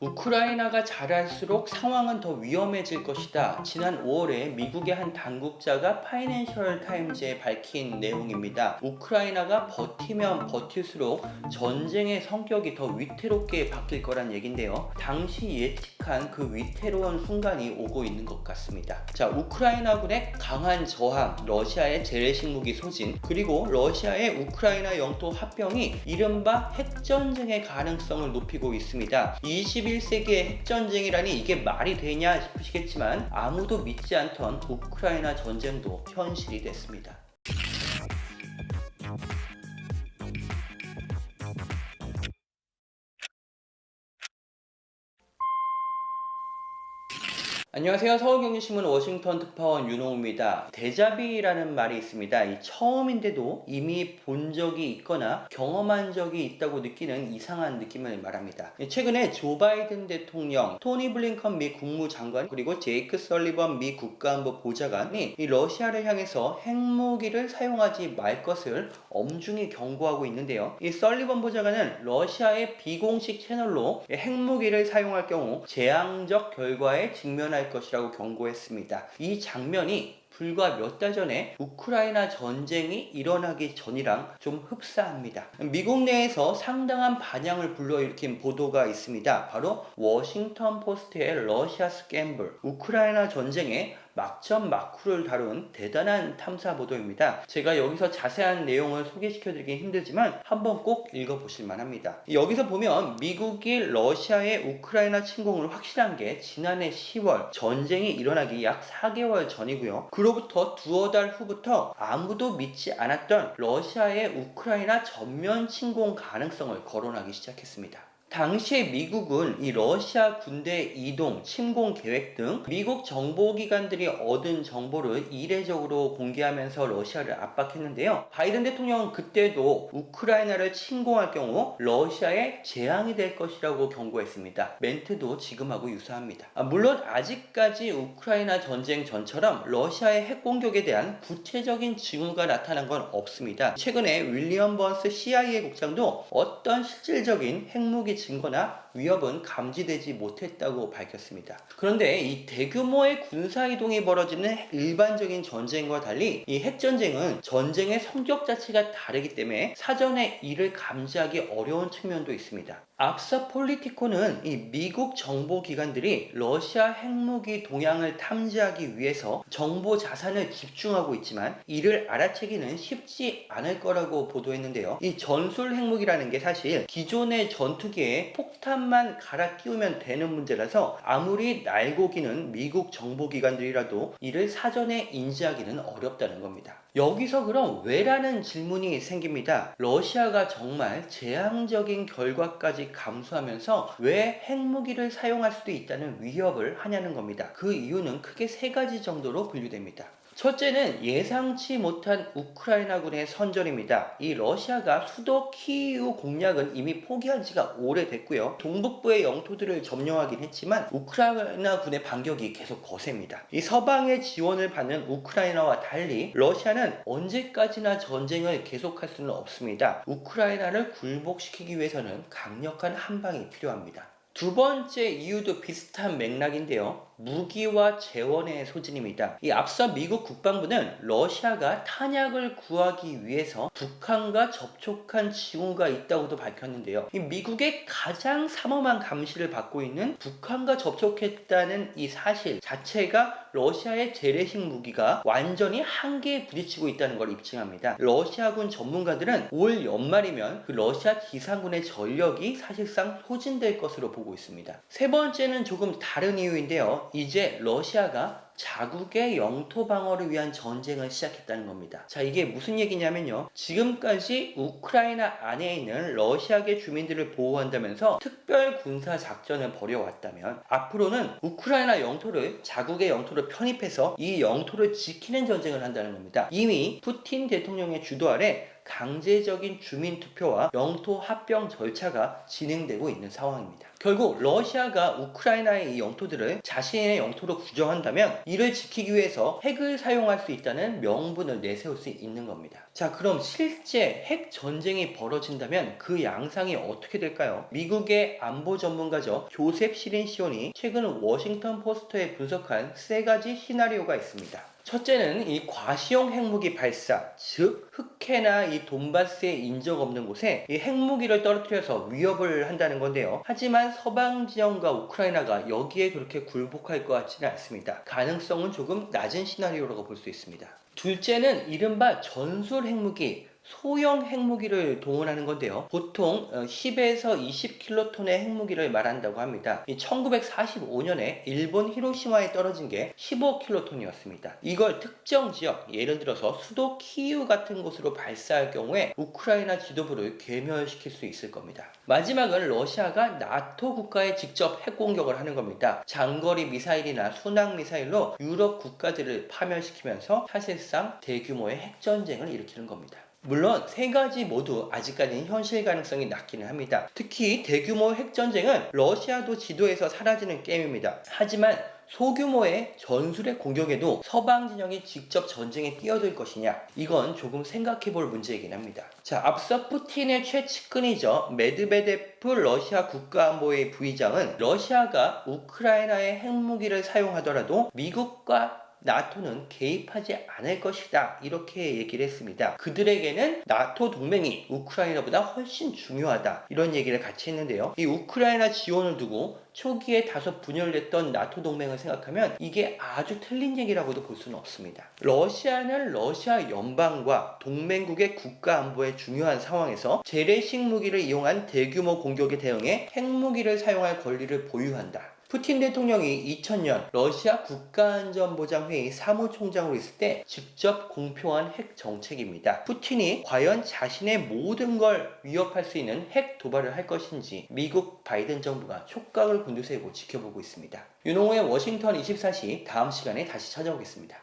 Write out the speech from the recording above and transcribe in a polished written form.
우크라이나가 잘할수록 상황은 더 위험해질 것이다. 지난 5월에 미국의 한 당국자가 파이낸셜 타임즈에 밝힌 내용입니다. 우크라이나가 버티면 버틸수록 전쟁의 성격이 더 위태롭게 바뀔 거란 얘긴데요. 당시 예측한 그 위태로운 순간이 오고 있는 것 같습니다. 자, 우크라이나군의 강한 저항, 러시아의 재래식 무기 소진, 그리고 러시아의 우크라이나 영토 합병이 이른바 핵전쟁의 가능성을 높이고 있습니다. 21세기의 핵전쟁이라니 이게 말이 되냐 싶으시겠지만 아무도 믿지 않던 우크라이나 전쟁도 현실이 됐습니다. 안녕하세요. 서울경제신문 워싱턴 특파원 윤호우입니다. 데자비라는 말이 있습니다. 이 처음인데도 이미 본 적이 있거나 경험한 적이 있다고 느끼는 이상한 느낌을 말합니다. 최근에 조 바이든 대통령, 토니 블링컨 미 국무장관, 그리고 제이크 설리번 미 국가안보 보좌관이 이 러시아를 향해서 핵무기를 사용하지 말 것을 엄중히 경고하고 있는데요. 이 설리번 보좌관은 러시아의 비공식 채널로 핵무기를 사용할 경우 재앙적 결과에 직면할 것이라고 경고했습니다. 이 장면이 불과 몇 달 전에 우크라이나 전쟁이 일어나기 전이랑 좀 흡사합니다. 미국 내에서 상당한 반향을 불러일으킨 보도가 있습니다. 바로 워싱턴 포스트의 러시아 스캔블, 우크라이나 전쟁의 막전 막후를 다룬 대단한 탐사 보도입니다. 제가 여기서 자세한 내용을 소개시켜드리긴 힘들지만 한번 꼭 읽어보실 만합니다. 여기서 보면 미국이 러시아의 우크라이나 침공을 확신한 게 지난해 10월 전쟁이 일어나기 약 4개월 전이고요. 그로부터 두어 달 후부터 아무도 믿지 않았던 러시아의 우크라이나 전면 침공 가능성을 거론하기 시작했습니다. 당시에 미국은 이 러시아 군대 이동, 침공 계획 등 미국 정보기관들이 얻은 정보를 이례적으로 공개하면서 러시아를 압박했는데요. 바이든 대통령은 그때도 우크라이나를 침공할 경우 러시아의 재앙이 될 것이라고 경고했습니다. 멘트도 지금하고 유사합니다. 물론 아직까지 우크라이나 전쟁 전처럼 러시아의 핵공격에 대한 구체적인 징후가 나타난 건 없습니다. 최근에 윌리엄 번스 CIA 국장도 어떤 실질적인 핵무기 증거나 위협은 감지되지 못했다고 밝혔습니다. 그런데 이 대규모의 군사이동이 벌어지는 일반적인 전쟁과 달리 이 핵전쟁은 전쟁의 성격 자체가 다르기 때문에 사전에 이를 감지하기 어려운 측면도 있습니다. 앞서 폴리티코는 이 미국 정보기관들이 러시아 핵무기 동향을 탐지하기 위해서 정보 자산을 집중하고 있지만 이를 알아채기는 쉽지 않을 거라고 보도했는데요. 이 전술 핵무기라는 게 사실 기존의 전투기에 폭탄만 갈아 끼우면 되는 문제라서 아무리 날고기는 미국 정보기관들이라도 이를 사전에 인지하기는 어렵다는 겁니다. 여기서 그럼 왜라는 질문이 생깁니다. 러시아가 정말 재앙적인 결과까지 감수하면서 왜 핵무기를 사용할 수도 있다는 위협을 하냐는 겁니다. 그 이유는 크게 세 가지 정도로 분류됩니다. 첫째는 예상치 못한 우크라이나군의 선전입니다. 이 러시아가 수도 키이우 공략은 이미 포기한 지가 오래됐고요. 동북부의 영토들을 점령하긴 했지만 우크라이나군의 반격이 계속 거셉니다. 이 서방의 지원을 받는 우크라이나와 달리 러시아는 언제까지나 전쟁을 계속할 수는 없습니다. 우크라이나를 굴복시키기 위해서는 강력한 한방이 필요합니다. 두 번째 이유도 비슷한 맥락인데요. 무기와 재원의 소진입니다. 이 앞서 미국 국방부는 러시아가 탄약을 구하기 위해서 북한과 접촉한 징후가 있다고도 밝혔는데요. 이 미국의 가장 삼엄한 감시를 받고 있는 북한과 접촉했다는 이 사실 자체가 러시아의 재래식 무기가 완전히 한계에 부딪히고 있다는 걸 입증합니다. 러시아군 전문가들은 올 연말이면 그 러시아 지상군의 전력이 사실상 소진될 것으로 보고 있습니다. 세 번째는 조금 다른 이유인데요. 이제 러시아가 자국의 영토 방어를 위한 전쟁을 시작했다는 겁니다. 자, 이게 무슨 얘기냐면요. 지금까지 우크라이나 안에 있는 러시아계 주민들을 보호한다면서 특별 군사 작전을 벌여왔다면 앞으로는 우크라이나 영토를 자국의 영토로 편입해서 이 영토를 지키는 전쟁을 한다는 겁니다. 이미 푸틴 대통령의 주도 아래 강제적인 주민 투표와 영토 합병 절차가 진행되고 있는 상황입니다. 결국 러시아가 우크라이나의 이 영토들을 자신의 영토로 규정한다면 이를 지키기 위해서 핵을 사용할 수 있다는 명분을 내세울 수 있는 겁니다. 자, 그럼 실제 핵 전쟁이 벌어진다면 그 양상이 어떻게 될까요? 미국의 안보 전문가죠. 조셉 시린시온이 최근 워싱턴 포스트에 분석한 세 가지 시나리오가 있습니다. 첫째는 이 과시용 핵무기 발사, 즉 흑해나 이 돈바스에 인적 없는 곳에 이 핵무기를 떨어뜨려서 위협을 한다는 건데요. 하지만 서방 지형과 우크라이나가 여기에 그렇게 굴복할 것 같지는 않습니다. 가능성은 조금 낮은 시나리오라고 볼 수 있습니다. 둘째는 이른바 전술 핵무기, 소형 핵무기를 동원하는 건데요. 보통 10에서 20킬로톤의 핵무기를 말한다고 합니다. 1945년에 일본 히로시마에 떨어진 게 15킬로톤이었습니다. 이걸 특정 지역, 예를 들어서 수도 키이우 같은 곳으로 발사할 경우에 우크라이나 지도부를 괴멸시킬 수 있을 겁니다. 마지막은 러시아가 나토 국가에 직접 핵공격을 하는 겁니다. 장거리 미사일이나 순항 미사일로 유럽 국가들을 파멸시키면서 사실상 대규모의 핵전쟁을 일으키는 겁니다. 물론 세 가지 모두 아직까지는 현실 가능성이 낮기는 합니다. 특히 대규모 핵전쟁은 러시아도 지도에서 사라지는 게임입니다. 하지만 소규모의 전술핵 공격에도 서방 진영이 직접 전쟁에 뛰어들 것이냐, 이건 조금 생각해볼 문제이긴 합니다. 자, 앞서 푸틴의 최측근이죠. 메드베데프 러시아 국가안보회 부의장은 러시아가 우크라이나에 핵무기를 사용하더라도 미국과 나토는 개입하지 않을 것이다, 이렇게 얘기를 했습니다. 그들에게는 나토 동맹이 우크라이나보다 훨씬 중요하다, 이런 얘기를 같이 했는데요. 이 우크라이나 지원을 두고 초기에 다소 분열됐던 나토 동맹을 생각하면 이게 아주 틀린 얘기라고도 볼 수는 없습니다. 러시아는 러시아 연방과 동맹국의 국가 안보에 중요한 상황에서 재래식 무기를 이용한 대규모 공격에 대응해 핵무기를 사용할 권리를 보유한다. 푸틴 대통령이 2000년 러시아 국가안전보장회의 사무총장으로 있을 때 직접 공표한 핵 정책입니다. 푸틴이 과연 자신의 모든 걸 위협할 수 있는 핵 도발을 할 것인지 미국 바이든 정부가 촉각을 곤두세우고 지켜보고 있습니다. 윤홍호의 워싱턴 24시 다음 시간에 다시 찾아오겠습니다.